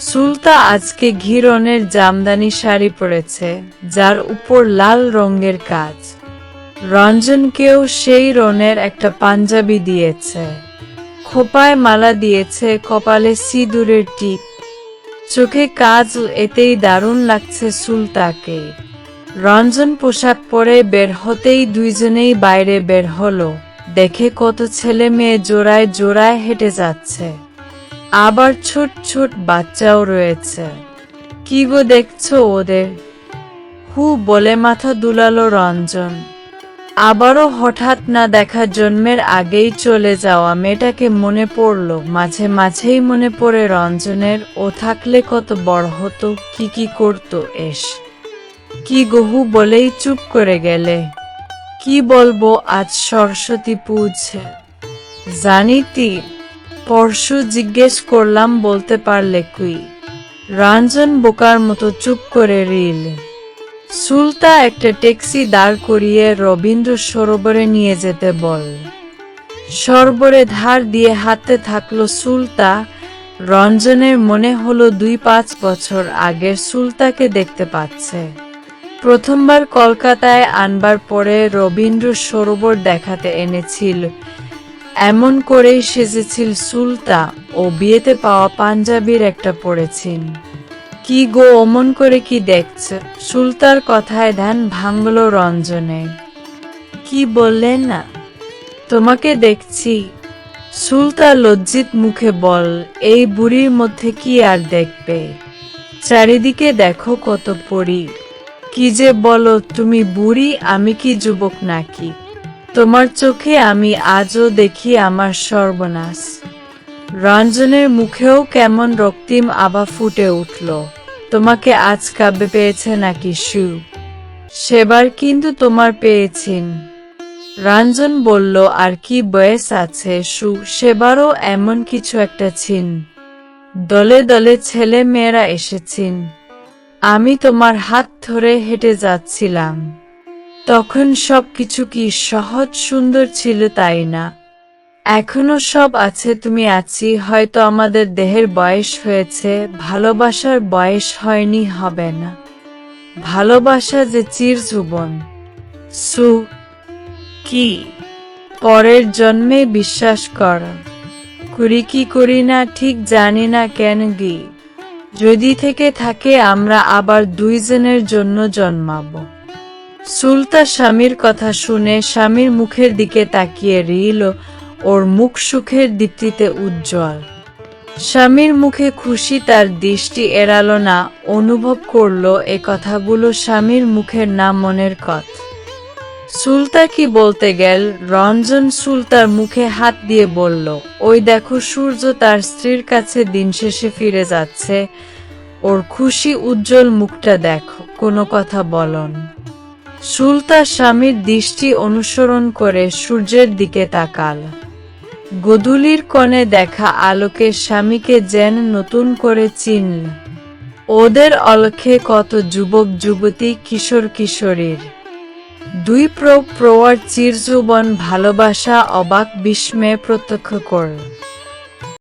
সুলতা আজকে ঘি রঙের জামদানি শাড়ি পরেছে, যার উপর লাল রঙের কাজ। রঞ্জনকেও সেই রঙের একটা পাঞ্জাবি দিয়েছে। খোপায় মালা দিয়েছে, কপালে সিঁদুরের টিপ, চোখে কাজ। এতেই দারুণ লাগছে সুলতাকে। রঞ্জন পোশাক পরে বের হতেই দুইজনেই বাইরে বের হলো। দেখে কত ছেলে মেয়ে জোড়ায় জোড়ায় হেঁটে যাচ্ছে, আবার ছোট ছোট বাচ্চাও রয়েছে। কি গো দেখছো ওদের? হু বলে মাথা দুলালো রঞ্জন। আবারও হঠাৎ না দেখা জন্মের আগেই চলে যাওয়া মেয়েটাকে মনে পড়ল। মাঝে মাঝেই মনে পড়ে রঞ্জনের, ও থাকলে কত বড় হতো, কি করতো। কি গহু বলেই চুপ করে গেলে। কি বলবো, আজ সরস্বতী পূজা। জানি তি, পরশু জিজ্ঞেস করলাম, বলতে পারলে কুই? রঞ্জন বোকার মতো চুপ করে রইল। সুলতা একটা ট্যাক্সি দাঁড় করিয়ে রবীন্দ্র সরোবরে নিয়ে যেতে বল। সরোবরে ধার দিয়ে হাঁটতে থাকলো সুলতা। রঞ্জনের মনে হলো ২-৫ বছর আগের সুলতাকে দেখতে পাচ্ছে। প্রথমবার কলকাতায় আনবার পরে রবীন্দ্র সরোবর দেখাতে এনেছিল। এমন করেই সেজেছিল সুলতা, ও বিয়েতে পাওয়া পাঞ্জাবির একটা পরেছেন। কি গো অমন করে কি দেখছ? সুলতার কথায় ধ্যান ভাঙল রঞ্জনে। কি বললেন না? তোমাকে দেখছি। সুলতা লজ্জিত মুখে বল, এই বুড়ির মধ্যে কি আর দেখবে? চারিদিকে দেখো কত পরী। কি যে বলো তুমি বুড়ি, আমি কি যুবক নাকি? তোমার চোখে আমি আজও দেখি আমার সর্বনাশ। রঞ্জনের মুখেও কেমন রক্তিম আভা ফুটে উঠল। তোমাকে আজ কাব্যে পেয়েছে নাকি সু? সেবার কিন্তু তোমার পেয়েছেন। রঞ্জন বলল, আর কি বয়স আছে সু, সেবারও এমন কিছু একটা ছিন। দলে দলে ছেলে মেয়েরা এসেছেন। আমি তোমার হাত ধরে হেঁটে যাচ্ছিলাম। তখন সবকিছু কি সহজ সুন্দর ছিল, তাই না? এখনো সব আছে, তুমি আছি। হয়তো আমাদের দেহের বয়স হয়েছে, ভালোবাসার বয়স হয়নি, হবে না। ভালোবাসা যে চিরযৌবন। সু কি পরের জন্মে বিশ্বাস কর। করি কি করি না ঠিক জানি না কেন গি। যদি থেকে থাকে আমরা আবার দুইজনের জন্য জন্মাবো। সুলতা স্বামীর কথা শুনে স্বামীর মুখের দিকে তাকিয়ে রইল। ওর মুখ সুখের দীপ্তিতে উজ্জ্বল। স্বামীর মুখে খুশি তার দৃষ্টি এড়ালো না। অনুভব করলো এ কথাগুলো স্বামীর মুখের না, মনের কথা। সুলতা কি বলতে গেল, রঞ্জন সুলতার মুখে হাত দিয়ে বলল, ওই দেখো সূর্য তার স্ত্রীর কাছে দিন শেষে ফিরে যাচ্ছে। ওর খুশি উজ্জ্বল মুখটা দেখো। কোনো কথা বলন। সুলতা স্বামীর দৃষ্টি অনুসরণ করে সূর্যের দিকে তাকাল। গোধূলির কোণে দেখা আলোকে স্বামীকে যেন নতুন করে চিনল। ওদের অলক্ষ্যে কত যুবক যুবতী, কিশোর কিশোরীর দুই প্রৌঢ় চিরযৌবন ভালোবাসা অবাক বিস্ময়ে প্রত্যক্ষ করল।